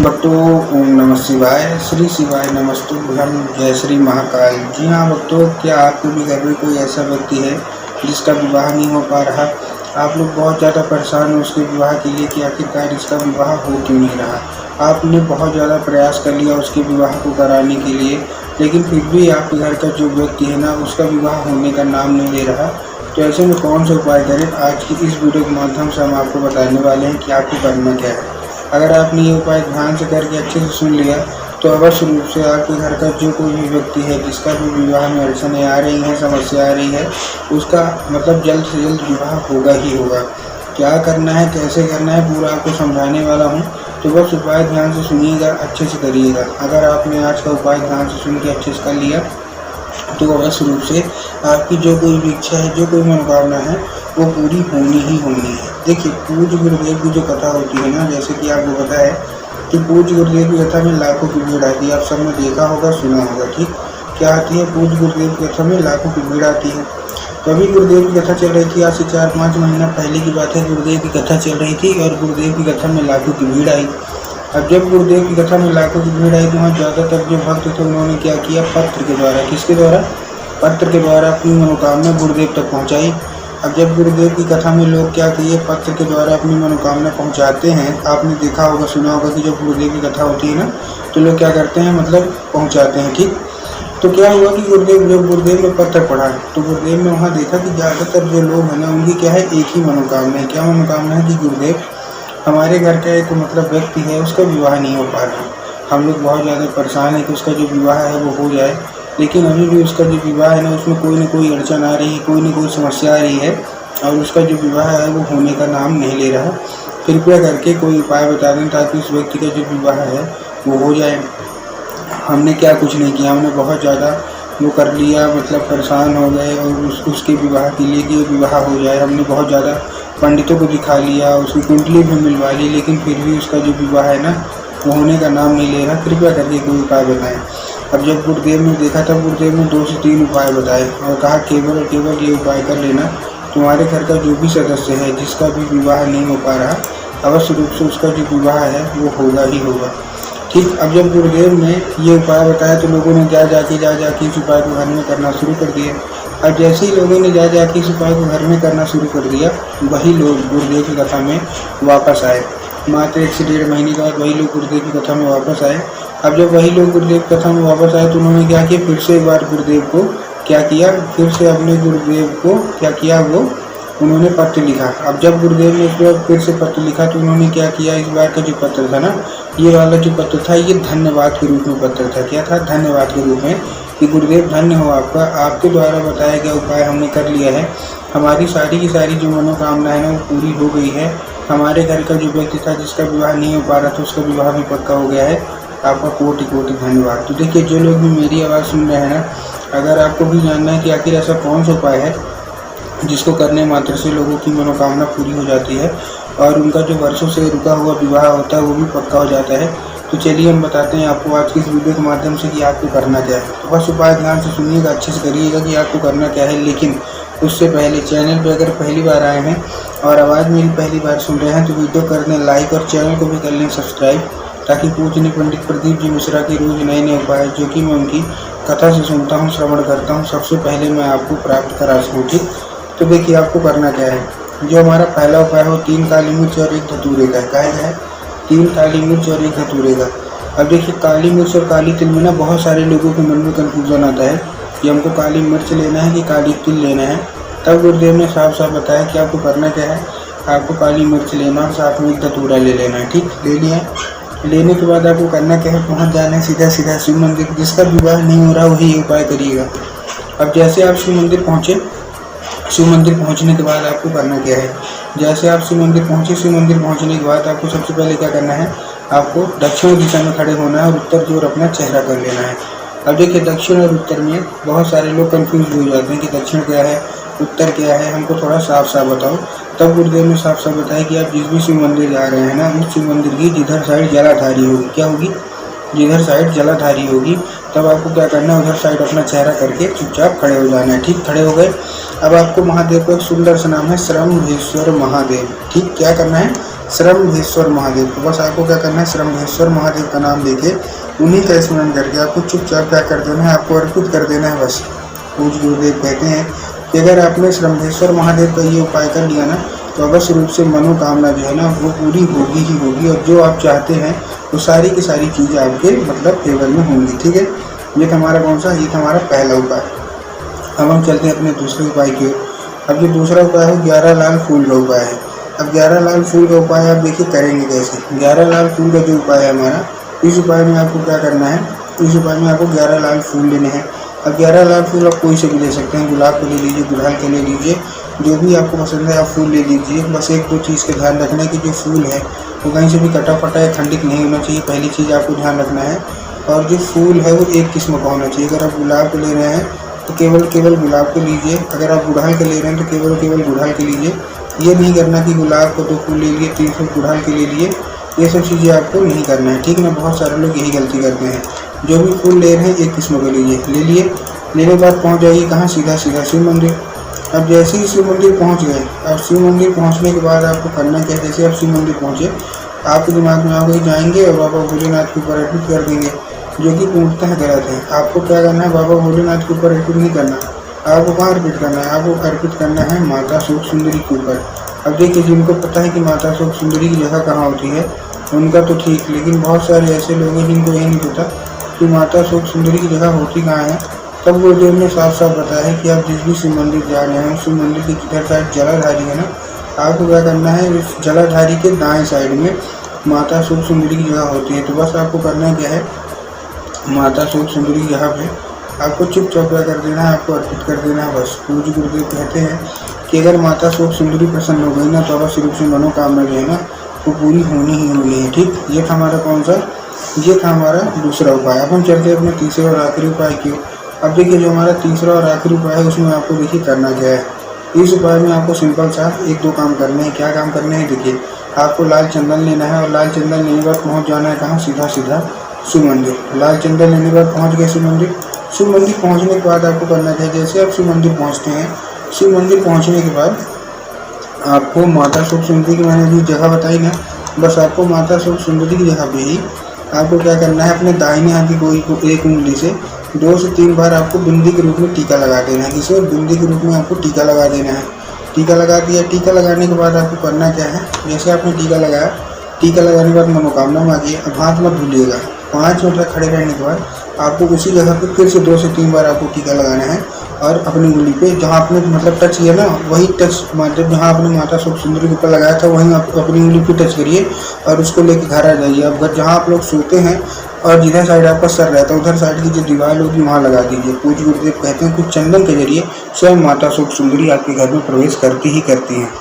भक्तों, ओम नमः शिवाय, श्री शिवाय नमस्तुभ्यं, जय श्री महाकाल। जी हाँ भक्तों, क्या आपके भी घर में कोई ऐसा व्यक्ति है जिसका विवाह नहीं हो पा रहा? आप लोग बहुत ज़्यादा परेशान हो उसके विवाह के लिए कि आखिरकार इसका विवाह हो क्यों नहीं रहा। आपने बहुत ज़्यादा प्रयास कर लिया उसके विवाह को कराने के लिए, लेकिन फिर भी आपके घर का जो व्यक्ति है ना, उसका विवाह होने का नाम नहीं ले रहा। तो ऐसे में कौन सा उपाय करें? आज की इस वीडियो के माध्यम से हम आपको बताने वाले हैं कि आपको करना क्या है। अगर आपने ये उपाय ध्यान से करके अच्छे से सुन लिया तो अवश्य रूप से आपके घर का जो कोई भी व्यक्ति है जिसका भी विवाह में अड़चनें आ रही हैं, समस्या आ रही है, उसका मतलब जल्द से जल्द विवाह होगा ही होगा। क्या करना है, कैसे करना है, पूरा आपको समझाने वाला हूँ। तो बस उपाय ध्यान से सुनिएगा, अच्छे से करिएगा। अगर आपने आज का उपाय ध्यान से सुन के अच्छे से कर लिया तो अवश्य रूप से आपकी जो कोई भी इच्छा है, जो कोई मनोकामना है, वो पूरी होनी ही होनी है। देखिए, पूज्य गुरुदेव की जो कथा होती है ना, जैसे कि आपको पता है कि पूज्य गुरुदेव की कथा में लाखों की भीड़ आती है। आप सबने देखा होगा, सुना होगा। ठीक, क्या आती है? पूज्य गुरुदेव की कथा में लाखों की भीड़ आती है। तो अभी गुरुदेव की कथा चल रही थी, आज से 4-5 महीना पहले की बात है। गुरुदेव की कथा चल रही थी और गुरुदेव की कथा में लाखों की भीड़ आई। अब जब गुरुदेव की कथा में लाखों की भीड़ आई तो वहाँ ज़्यादातर जो भक्त थे उन्होंने क्या किया? पत्र के द्वारा, किसके द्वारा? पत्र के द्वारा अपनी मनोकामना गुरुदेव तक पहुँचाई। अब जब गुरुदेव की कथा में लोग क्या किए? पत्र के द्वारा अपनी मनोकामना पहुँचाते हैं। आपने देखा होगा, सुना होगा कि जब गुरुदेव की कथा होती है ना, तो लोग क्या करते हैं, मतलब पहुँचाते हैं। ठीक, तो क्या हुआ कि जब गुरुदेव ने पत्र पढ़ा तो गुरुदेव ने वहाँ देखा कि ज़्यादातर जो लोग हैं ना, उनकी क्या है? एक ही मनोकामना है। क्या मनोकामना है? कि गुरुदेव, हमारे घर का एक मतलब व्यक्ति है, उसका विवाह नहीं हो पा रहा। हम लोग बहुत ज़्यादा परेशान हैं कि उसका जो विवाह है वो हो जाए, लेकिन अभी भी उसका जो विवाह है ना, उसमें कोई ना कोई अड़चन आ रही है, कोई ना कोई समस्या आ रही है और उसका जो विवाह है वो होने का नाम नहीं ले रहा। कृपया करके कोई उपाय बता दें ताकि उस व्यक्ति का जो विवाह है वो हो जाए। हमने क्या कुछ नहीं किया, हमने बहुत ज़्यादा वो कर लिया, मतलब परेशान हो गए और उसके विवाह के लिए कि विवाह हो जाए। हमने बहुत ज़्यादा पंडितों को दिखा लिया, उसकी कुंडली भी मिलवा ली, लेकिन फिर भी उसका जो विवाह है ना, वो होने का नाम नहीं ले रहा। कृपया करके कोई उपाय बताएं। अब जब गुरुदेव ने देखा तब गुरुदेव ने 2 से 3 उपाय बताए और कहा केवल और केवल ये उपाय कर लेना, तुम्हारे घर का जो भी सदस्य है जिसका भी विवाह नहीं हो पा रहा, अवश्य रूप से उसका जो विवाह है वो होगा ही होगा। ठीक, अब जब गुरुदेव ने ये उपाय बताया तो लोगों ने जा जाके इस उपाय को घर में करना शुरू कर दिया। अब जैसे ही लोगों ने जा जाके इस उपाय को घर में करना शुरू कर दिया, वही लोग गुरुदेव की कथा में वापस आए। मात्र 1 से 1.5 महीने के बाद वही लोग गुरुदेव की कथा में वापस आए। अब जब वही लोग गुरुदेव की कथा में वापस आए तो उन्होंने क्या किया? फिर से एक बार गुरुदेव को क्या किया? फिर से अपने गुरुदेव को क्या किया? वो उन्होंने पत्र लिखा। अब जब गुरुदेव ने इस बार फिर से पत्र लिखा तो उन्होंने क्या किया? इस बार का जो पत्र था ना, ये वाला जो पत्र था, ये धन्यवाद के रूप में पत्र था। क्या था? धन्यवाद के रूप में कि गुरुदेव धन्य हो आपका, आपके द्वारा बताया गया उपाय हमने कर लिया है। हमारी सारी की सारी जो मनोकामनाएं है वो पूरी हो गई है। हमारे घर का जो व्यक्ति था जिसका विवाह नहीं हो पा रहा था, उसका विवाह भी पक्का हो गया है। आपका कोटि कोटि धन्यवाद। तो देखिए, जो लोग भी मेरी आवाज़ सुन रहे हैं ना, अगर आपको भी जानना है कि आखिर ऐसा कौन सा उपाय है जिसको करने मात्र से लोगों की मनोकामना पूरी हो जाती है और उनका जो वर्षों से रुका हुआ विवाह होता है वो भी पक्का हो जाता है, तो चलिए हम बताते हैं आपको आज की इस वीडियो के माध्यम से कि आपको करना क्या है। तो बस उपाय ध्यान से सुनिएगा, अच्छे से करिएगा कि आपको करना क्या है। लेकिन उससे पहले चैनल पर अगर पहली बार आए हैं और आवाज़ मेरी पहली बार सुन रहे हैं तो वीडियो कर दें लाइक और चैनल को भी कर लें सब्सक्राइब, ताकि पूजनीय पंडित प्रदीप जी मिश्रा की रोज़ नए नए उपाय जो कि मैं उनकी कथा से सुनता हूँ, श्रवण करता हूँ, सबसे पहले मैं आपको प्राप्त करा सकूँ। ठीक, तो देखिए आपको करना क्या है। जो हमारा पहला उपाय हो 3 काली मिर्च और 1 धतूरे का। क्या है? 3 काली मिर्च और 1 धतूरे का। अब देखिए, काली मिर्च और काली तिल में ना बहुत सारे लोगों के मन में कन्फ्यूजन आता है कि हमको काली मिर्च लेना है कि काली तिल लेना है। तब गुरुदेव ने साफ साफ बताया कि आपको करना क्या है। आपको काली मिर्च लेना और साथ में 1 धतूरा ले लेना है। ठीक, ले लिया। लेने के बाद आपको करना क्या है? पहुँच जाना है सीधा सीधा शिव मंदिर। जिसका विवाह नहीं हो रहा वही ये उपाय करिएगा। अब जैसे आप शिव मंदिर पहुँचे, शिव मंदिर पहुंचने के बाद आपको करना क्या है? जैसे आप शिव मंदिर पहुंचे, शिव मंदिर पहुंचने के बाद आपको सबसे पहले क्या करना है? आपको दक्षिण दिशा में खड़े होना है और उत्तर की ओर अपना चेहरा कर लेना है। अब देखिए, दक्षिण और उत्तर में बहुत सारे लोग कंफ्यूज हो जाते हैं कि दक्षिण क्या है, उत्तर क्या है, हमको थोड़ा साफ साफ बताओ। तब गुरुदेव ने साफ साफ बताया कि आप जिस भी शिव मंदिर जा रहे हैं ना, उस शिव मंदिर की जिधर साइड जलाधारी होगी, क्या होगी? जिधर साइड जलाधारी होगी, तब आपको क्या करना है, उधर साइड अपना चेहरा करके चुपचाप खड़े हो जाना है। ठीक, खड़े हो गए। अब आपको महादेव का एक सुंदर सा नाम है श्रम्भेश्वर महादेव। ठीक, क्या करना है, श्रम्भेश्वर महादेव। तो बस आपको क्या करना है, श्रम्भेश्वर महादेव का नाम लेके उन्हीं का स्मरण करके आपको चुपचाप क्या कर देना है, आपको अर्पित कर देना है बस। पूज्य गुरुदेव कहते हैं कि अगर आपने श्रम्भेश्वर महादेव का ये उपाय कर लिया ना, तो अवश्य रूप से मनोकामना जो है ना वो पूरी होगी ही होगी, और जो आप चाहते हैं वो सारी की सारी चीज़ें आपके मतलब फेवर में होंगी। ठीक है, ये था हमारा कौन सा, ये था हमारा पहला उपाय। अब हम चलते हैं अपने दूसरे उपाय की ओर। अब जो दूसरा उपाय है 11 लाल फूल का उपाय है। अब 11 लाल फूल का उपाय आप देखिए करेंगे कैसे। 11 लाल फूल का जो उपाय है हमारा, इस उपाय में आपको क्या करना है, इस उपाय में आपको 11 लाल फूल लेने हैं। अब 11 लाल फूल आप कोई से भी ले सकते हैं, गुलाब के ले लीजिए, गुड़हल के ले लीजिए, जो भी आपको पसंद है आप फूल ले लीजिए। बस एक दो चीज़ का ध्यान रखना है कि जो फूल है वो कहीं से भी कटा फटा या खंडित नहीं होना चाहिए, पहली चीज़ आपको ध्यान रखना है। और जो फूल है वो एक किस्म का होना चाहिए। अगर आप गुलाब के ले रहे हैं तो केवल गुलाब के लीजिए, अगर आप गुड़हल के ले रहे हैं तो केवल गुड़हल के लीजिए। ये नहीं करना कि गुलाब को 2 फूल ले लिए, 3 फूल गुड़हल के ले लिए, ये सब चीज़ें आपको नहीं करना है। ठीक ना, बहुत सारे लोग यही गलती करते हैं। जो भी फूल ले रहे हैं एक किस्म के लीजिए, ले लिए, लेने के बाद पहुँच जाइए कहाँ, सीधा शिव मंदिर। अब जैसे ही शिव मंदिर पहुँच गए, अब शिव मंदिर पहुँचने के बाद आपको करना क्या है, जैसे आप शिव मंदिर पहुँचे आपके दिमाग में आप वही जाएंगे और बाबा भोलेनाथ के ऊपर अर्पित कर देंगे, जो कि पूर्णतः गलत है। आपको क्या करना है, बाबा भोलेनाथ के ऊपर अर्पित नहीं करना, आपको कहाँ अर्पित करना है, आपको अर्पित करना है माता शोक सुंदरी के ऊपर। अब देखिए, जिनको पता है कि माता शोक सुंदरी की जगह कहाँ होती है उनका तो ठीक, लेकिन बहुत सारे ऐसे लोग हैं जिनको ये नहीं पता कि माता शोक सुंदरी की जगह होती कहाँ है। तब गुरुदेव ने साफ साफ बताया है कि आप जिस भी शिव मंदिर जा रहे हैं, शिव मंदिर की जिधर साइड जलाधारी है ना, आपको क्या करना है, इस जलाधारी के दाएं साइड में माता शोक सुंदरी की जगह होती है। तो बस आपको करना क्या है, माता शोक सुंदरी की जगह पे आपको चुपचाप क्या कर देना है, आपको अर्पित कर देना है बस। पूज्य गुरुदेव कहते हैं कि अगर माता शोक सुंदरी प्रसन्न हो गई ना, तो अवश्य रूप से मनोकामना जो है ना वो पूरी होनी ही होनी है। ठीक, ये था हमारा कौन सा, ये था हमारा दूसरा उपाय। अब हम चलते हैं अपने तीसरे और आखिरी उपाय की। अब देखिए, जो हमारा तीसरा और आखिरी उपाय है उसमें आपको देखिए करना क्या है। इस उपाय में आपको सिंपल सा 1-2 काम करने हैं। क्या काम करने हैं, देखिए आपको लाल चंदन लेना है, और लाल चंदन लेने के बाद पहुँच जाना है कहाँ, सीधा शिव मंदिर। लाल चंदन लेने के बाद पहुँच गए शिव मंदिर। शिव मंदिर पहुँचने के बाद आपको करना क्या है, जैसे आप शिव मंदिर पहुँचते हैं, शिव मंदिर पहुँचने के बाद आपको माता शोक सुंदरी की मैंने भी जगह बताई ना, बस आपको माता शोक सुंदरी की जगह पे ही आपको क्या करना है, अपने दाहिने हाथ की गोई को एक उंगली से 2 से 3 बार आपको बिंदी के रूप में टीका लगा देना है। इसे बिंदी के रूप में आपको टीका लगा देना है। टीका लगा दिया, टीका लगाने के बाद आपको करना क्या है, जैसे आपने टीका लगाया, टीका लगाने के बाद मनोकामना मांगिए। अब हाथ मत भूलिएगा, 5 मिनट तक खड़े रहने के बाद आपको उसी जगह पे फिर से 2 से 3 बार आपको टीका लगाना है, और अपनी उंगली पे जहाँ आपने मतलब टच किया ना, वही टच मतलब जहाँ आपने माता शोक सुंदरी के ऊपर लगाया था वहीं आप अपनी उंगली पे टच करिए और उसको लेके घर आ जाइए। अब घर जहाँ आप लोग सोते हैं और जिधर साइड आपका सर रहता है उधर साइड की जो दीवार होगी वहाँ लगा दीजिए। पूज्य गुरुदेव कहते हैं कुछ चंदन के जरिए स्वयं माता शोक सुंदरी आपके घर में प्रवेश करती ही करती हैं।